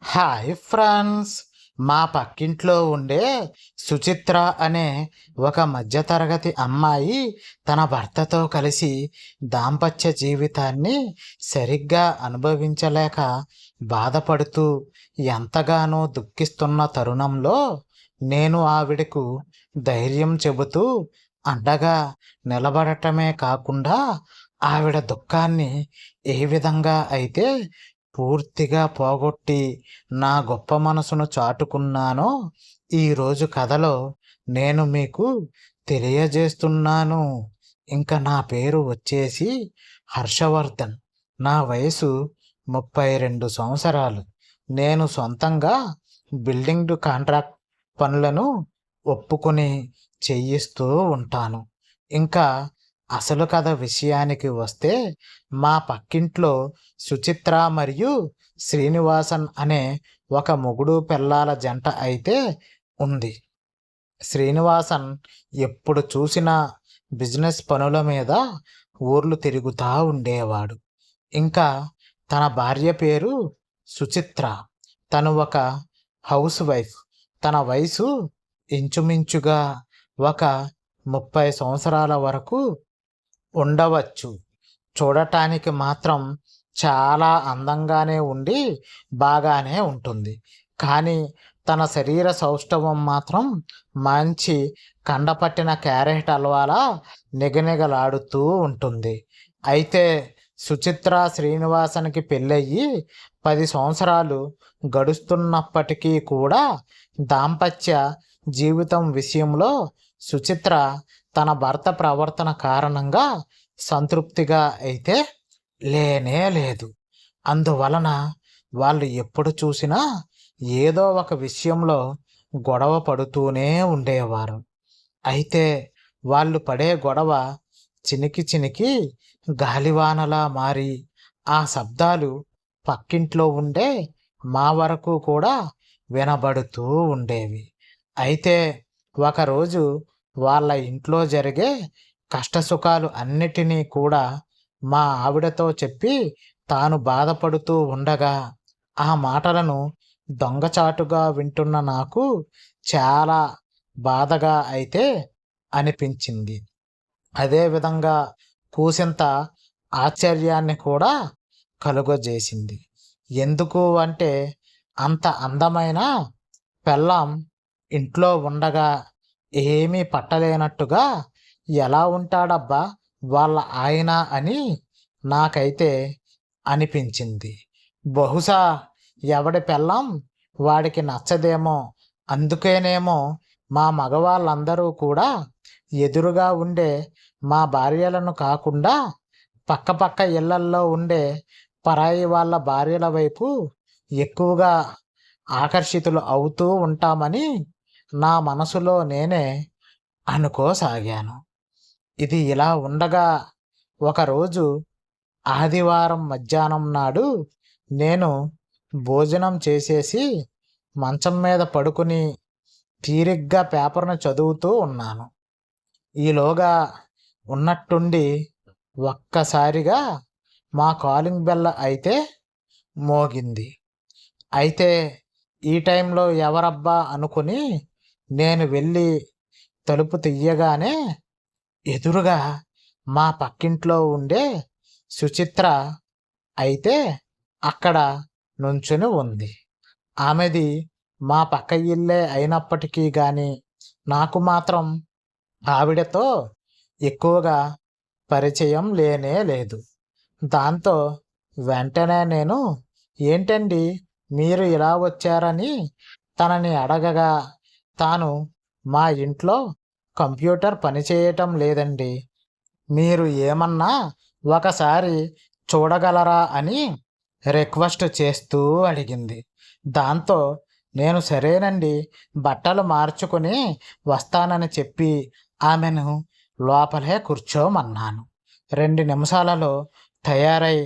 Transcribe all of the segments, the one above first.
Hi friends. మా పక్కింట్లో ఉండే సుచిత్ర అనే ఒక మధ్యతరగతి అమ్మాయి తన భర్తతో కలిసి దాంపత్య జీవితాన్ని సరిగ్గా అనుభవించలేక బాధపడుతూ ఎంతగానో దుఃఖిస్తున్న తరుణంలో నేను ఆవిడకు ధైర్యం చెబుతూ అండగా నిలబడటమే కాకుండా ఆవిడ దుఃఖాన్ని ఏ విధంగా అయితే పూర్తిగా పోగొట్టి నా గొప్ప మనసును చాటుకున్నానో ఈరోజు కథలో నేను మీకు తెలియజేస్తున్నాను. ఇంకా నా పేరు వచ్చేసి హర్షవర్ధన్. నా వయసు 32 సంవత్సరాలు. నేను సొంతంగా బిల్డింగ్ కాంట్రాక్ట్ పనులను ఒప్పుకొని చేయిస్తూ ఉంటాను. ఇంకా అసలు కథ విషయానికి వస్తే, మా పక్కింట్లో సుచిత్ర మరియు శ్రీనివాసన్ అనే ఒక మొగుడు పెళ్ళాల జంట అయితే ఉంది. శ్రీనివాసన్ ఎప్పుడు చూసినా బిజినెస్ పనుల మీద ఊర్లు తిరుగుతూ ఉండేవాడు. ఇంకా తన భార్య పేరు సుచిత్ర. తను ఒక హౌస్ వైఫ్. తన వయసు ఇంచుమించుగా ఒక 30 సంవత్సరాల వరకు ఉండవచ్చు. చూడటానికి మాత్రం చాలా అందంగానే ఉండి బాగానే ఉంటుంది. కానీ తన శరీర సౌష్ఠవం మాత్రం మంచి కండపట్టిన క్యారెట్ హల్వాలా నిగనిగలాడుతూ ఉంటుంది. అయితే సుచిత్ర శ్రీనివాసన్కి పెళ్ళయ్యి 10 సంవత్సరాలు గడుస్తున్నప్పటికీ కూడా దాంపత్య జీవితం విషయంలో సుచిత్ర తన భర్త ప్రవర్తన కారణంగా సంతృప్తిగా అయితే లేనే లేదు. అందువలన వాళ్ళు ఎప్పుడు చూసినా ఏదో ఒక విషయంలో గొడవ పడుతూనే ఉండేవారు. అయితే వాళ్ళు పడే గొడవ చినికి చినికి గాలివానలా మారి ఆ శబ్దాలు పక్కింట్లో ఉండే మా వరకు కూడా వినబడుతూ ఉండేవి. అయితే ఒకరోజు వాళ్ళ ఇంట్లో జరిగే కష్టసుఖాలు అన్నిటినీ కూడా మా ఆవిడతో చెప్పి తాను బాధపడుతూ ఉండగా ఆ మాటలను దొంగచాటుగా వింటున్న నాకు చాలా బాధగా అయితే అనిపించింది. అదేవిధంగా కూసింత ఆశ్చర్యాన్ని కూడా కలుగజేసింది. ఎందుకు అంటే, అంత అందమైన పెళ్ళాం ఇంట్లో ఉండగా ఏమీ పట్టలేనట్టుగా ఎలా ఉంటాడబ్బా వాళ్ళ ఆయన అని నాకైతే అనిపించింది. బహుశా ఎవడి పెళ్ళాం వాడికి నచ్చదేమో, అందుకేనేమో మా మగవాళ్ళందరూ కూడా ఎదురుగా ఉండే మా భార్యలను కాకుండా పక్కపక్క ఇళ్లల్లో ఉండే పరాయి వాళ్ళ భార్యల వైపు ఎక్కువగా ఆకర్షితులు అవుతూ ఉంటామని నా మనసులో నేనే అనుకోసాగాను. ఇది ఇలా ఉండగా ఒకరోజు ఆదివారం మధ్యాహ్నం నాడు నేను భోజనం చేసేసి మంచం మీద పడుకుని తీరిగ్గా పేపర్ను చదువుతూ ఉన్నాను. ఈలోగా ఉన్నట్టుండి ఒక్కసారిగా మా కాలింగ్ బెల్ అయితే మోగింది. అయితే ఈ టైంలో ఎవరబ్బా అనుకుని నేను వెళ్ళి తలుపు తీయగానే ఎదురుగా మా పక్కింట్లో ఉండే సుచిత్ర అయితే అక్కడ నుంచుని ఉంది. ఆమెది మా పక్క ఇల్లే అయినప్పటికీ కానీ నాకు మాత్రం ఆవిడతో ఎక్కువగా పరిచయం లేనే లేదు. దాంతో వెంటనే నేను, ఏంటండి మీరు ఇలా వచ్చారని తనని అడగగా, తాను మా ఇంట్లో కంప్యూటర్ పనిచేయటం లేదండి, మీరు ఏమన్నా ఒకసారి చూడగలరా అని రిక్వెస్ట్ చేస్తూ అడిగింది. దాంతో నేను సరేనండి, బట్టలు మార్చుకుని వస్తానని చెప్పి ఆమెను లోపలే కూర్చోమన్నాను. 2 నిమిషాలలో తయారై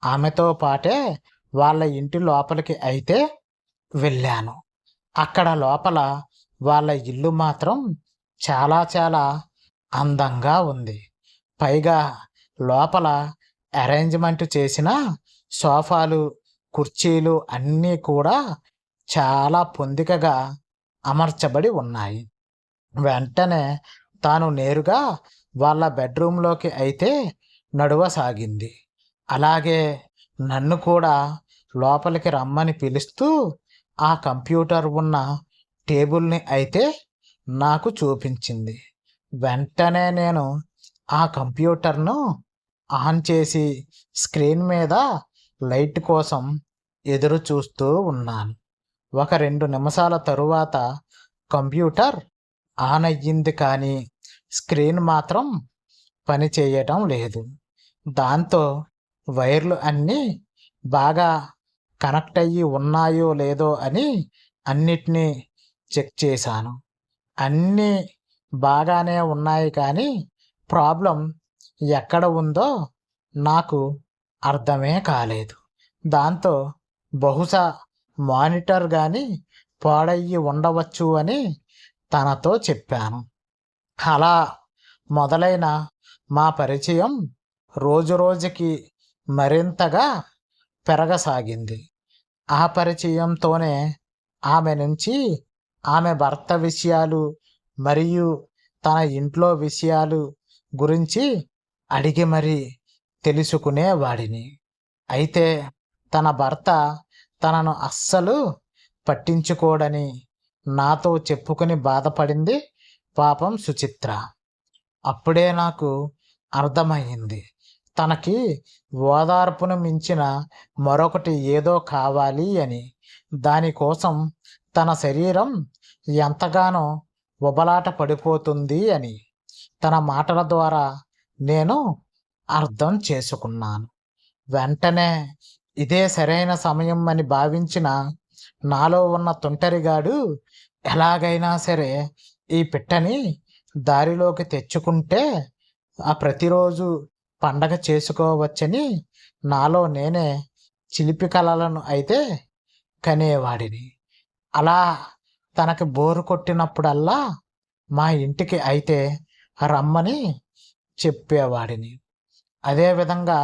ఆమెతో పాటే వాళ్ళ ఇంటి లోపలికి అయితే వెళ్ళాను. అక్కడ లోపల వాళ్ళ ఇల్లు మాత్రం చాలా చాలా అందంగా ఉంది. పైగా లోపల అరేంజ్మెంట్ చేసిన సోఫాలు, కుర్చీలు అన్నీ కూడా చాలా పొందికగా అమర్చబడి ఉన్నాయి. వెంటనే తాను నేరుగా వాళ్ళ బెడ్రూమ్లోకి అయితే నడవసాగింది. అలాగే నన్ను కూడా లోపలికి రమ్మని పిలుస్తూ ఆ కంప్యూటర్ ఉన్న టేబుల్ని అయితే నాకు చూపించింది. వెంటనే నేను ఆ కంప్యూటర్ను ఆన్ చేసి స్క్రీన్ మీద లైట్ కోసం ఎదురు చూస్తూ ఉన్నాను. ఒక 2 నిమిషాల తరువాత కంప్యూటర్ ఆన్ అయ్యింది, కానీ స్క్రీన్ మాత్రం పని చేయటం లేదు. దాంతో వైర్లు అన్నీ బాగా కనెక్ట్ అయ్యి ఉన్నాయో లేదో అని అన్నిటినీ చెక్ చేశాను. అన్నీ బాగానే ఉన్నాయి, కానీ ప్రాబ్లం ఎక్కడ ఉందో నాకు అర్థమే కాలేదు. దాంతో బహుశా మానిటర్ కానీ పాడయ్యి ఉండవచ్చు అని తనతో చెప్పాను. అలా మొదలైన మా పరిచయం రోజురోజుకి మరింతగా పెరగసాగింది. ఆ పరిచయంతోనే ఆమె నుంచి ఆమె భర్త విషయాలు మరియు తన ఇంట్లో విషయాలు గురించి అడిగి మరీ తెలుసుకునేవాడిని. అయితే తన భర్త తనను అస్సలు పట్టించుకోడని నాతో చెప్పుకుని బాధపడింది పాపం సుచిత్ర. అప్పుడే నాకు అర్థమయ్యింది, తనకి ఓదార్పును మించిన మరొకటి ఏదో కావాలి అని. దానికోసం తన శరీరం ఎంతగానో ఉబలాట పడిపోతుంది అని తన మాటల ద్వారా నేను అర్థం చేసుకున్నాను. వెంటనే ఇదే సరైన సమయం అని భావించిన నాలో ఉన్న తుంటరిగాడు ఎలాగైనా సరే ఈ పిట్టని దారిలోకి తెచ్చుకుంటే ఆ ప్రతిరోజు పండగ చేసుకోవచ్చని నాలో నేనే చిలిపి కలలను అయితే కనేవాడిని. అలా తనకి బోరు కొట్టినప్పుడల్లా మా ఇంటికి అయితే రమ్మని చెప్పేవాడిని. అదేవిధంగా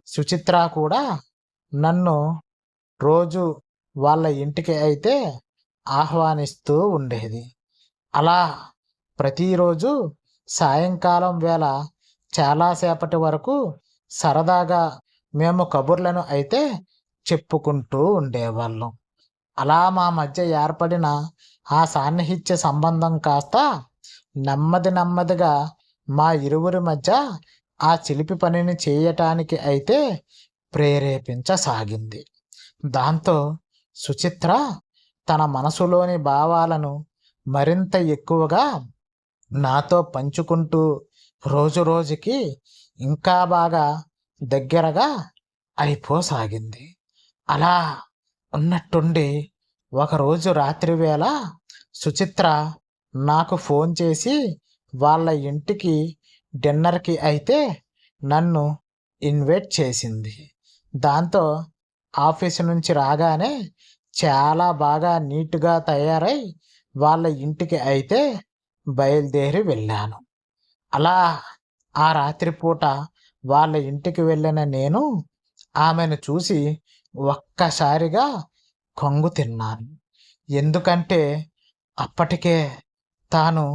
సుచిత్ర కూడా నన్ను రోజు వాళ్ళ ఇంటికి అయితే ఆహ్వానిస్తూ ఉండేది. అలా ప్రతిరోజు సాయంకాలం వేళ చాలాసేపటి వరకు సరదాగా మేము కబుర్లను అయితే చెప్పుకుంటూ ఉండేవాళ్ళం. అలా మా మధ్య ఏర్పడిన ఆ సాన్నిహిత్య సంబంధం కాస్త నెమ్మదిగా మా ఇరువురి మధ్య ఆ చిలిపి పనిని చేయటానికి అయితే ప్రేరేపించసాగింది. దాంతో సుచిత్ర తన మనసులోని భావాలను మరింత ఎక్కువగా నాతో పంచుకుంటూ రోజురోజుకి ఇంకా బాగా దగ్గరగా అయిపోసాగింది. అలా ఉన్నట్టుండి ఒకరోజు రాత్రివేళ సుచిత్ర నాకు ఫోన్ చేసి వాళ్ళ ఇంటికి డిన్నర్కి అయితే నన్ను ఇన్వైట్ చేసింది. దాంతో ఆఫీసు నుంచి రాగానే చాలా బాగా నీట్గా తయారై వాళ్ళ ఇంటికి అయితే బయలుదేరి వెళ్ళాను. అలా ఆ రాత్రిపూట వాళ్ళ ఇంటికి వెళ్ళిన నేను ఆమెను చూసి ఒక్కసారిగా కొంగు తిన్నాను. ఎందుకంటే అప్పటికే తాను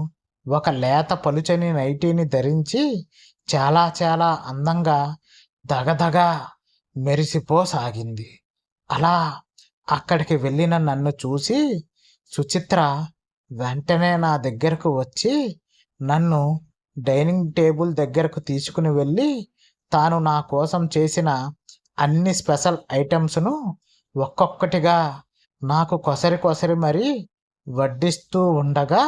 ఒక లేత పలుచని నైటీని ధరించి చాలా అందంగా దగదగా మెరిసిపోసాగింది. అలా అక్కడికి వెళ్ళిన నన్ను చూసి సుచిత్ర వెంటనే నా దగ్గరకు వచ్చి నన్ను డైనింగ్ టేబుల్ దగ్గరకు తీసుకుని వెళ్ళి తాను నా కోసం చేసిన అన్ని స్పెషల్ ఐటమ్స్ను ఒక్కొక్కటిగా నాకు కొసరి మరీ వడ్డిస్తూ ఉండగా,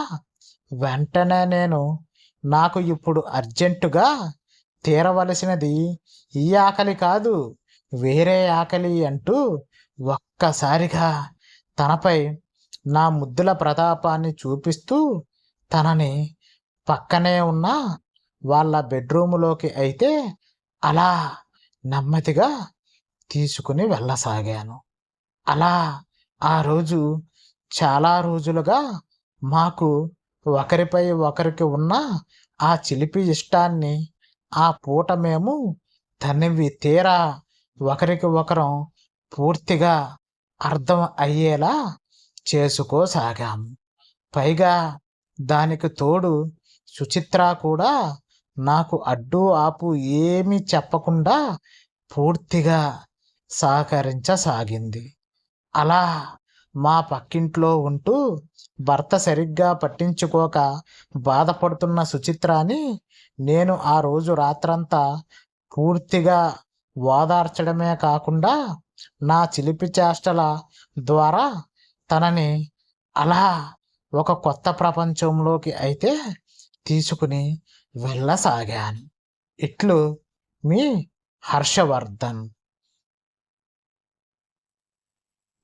వెంటనే నేను నాకు ఇప్పుడు అర్జెంటుగా తీరవలసినది ఈ ఆకలి కాదు, వేరే ఆకలి అంటూ ఒక్కసారిగా తనపై నా ముద్దుల ప్రతాపాన్ని చూపిస్తూ తనని పక్కనే ఉన్న వాళ్ళ బెడ్రూములోకి అయితే అలా నెమ్మదిగా తీసుకుని వెళ్ళసాగాను. అలా ఆ రోజు చాలా రోజులుగా మాకు ఒకరిపై ఒకరికి ఉన్న ఆ చిలిపి ఇష్టాన్ని ఆ పూట మేము తనివి తీరా ఒకరికి ఒకరం పూర్తిగా అర్థం అయ్యేలా చేసుకోసాగాము. పైగా దానికి తోడు సుచిత్ర కూడా నాకు అడ్డు ఆపు ఏమీ చెప్పకుండా పూర్తిగా సహకరించసాగింది. అలా మా పక్కింట్లో ఉంటూ భర్త సరిగ్గా పట్టించుకోక బాధపడుతున్న సుచిత్రాని నేను ఆ రోజు రాత్రంతా పూర్తిగా ఓదార్చడమే కాకుండా నా చిలిపి చేష్టల ద్వారా తనని అలా ఒక కొత్త ప్రపంచంలోకి అయితే తీసుకుని వెళ్ళసాగాను. ఇట్లు మీ హర్షవర్ధన్.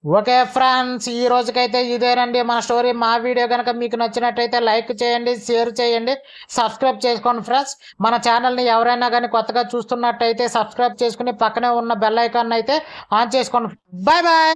ఓకే ఫ్రెండ్స్, ఈ రోజుకైతే ఇదేనండి మన స్టోరీ. మా వీడియో కనుక మీకు నచ్చినట్టయితే లైక్ చేయండి, షేర్ చేయండి, సబ్స్క్రైబ్ చేసుకోండి ఫ్రెండ్స్. మన ఛానల్ని ఎవరైనా కానీ కొత్తగా చూస్తున్నట్టయితే సబ్స్క్రైబ్ చేసుకుని పక్కనే ఉన్న బెల్ ఐకాన్ అయితే ఆన్ చేసుకోండి. Bye bye.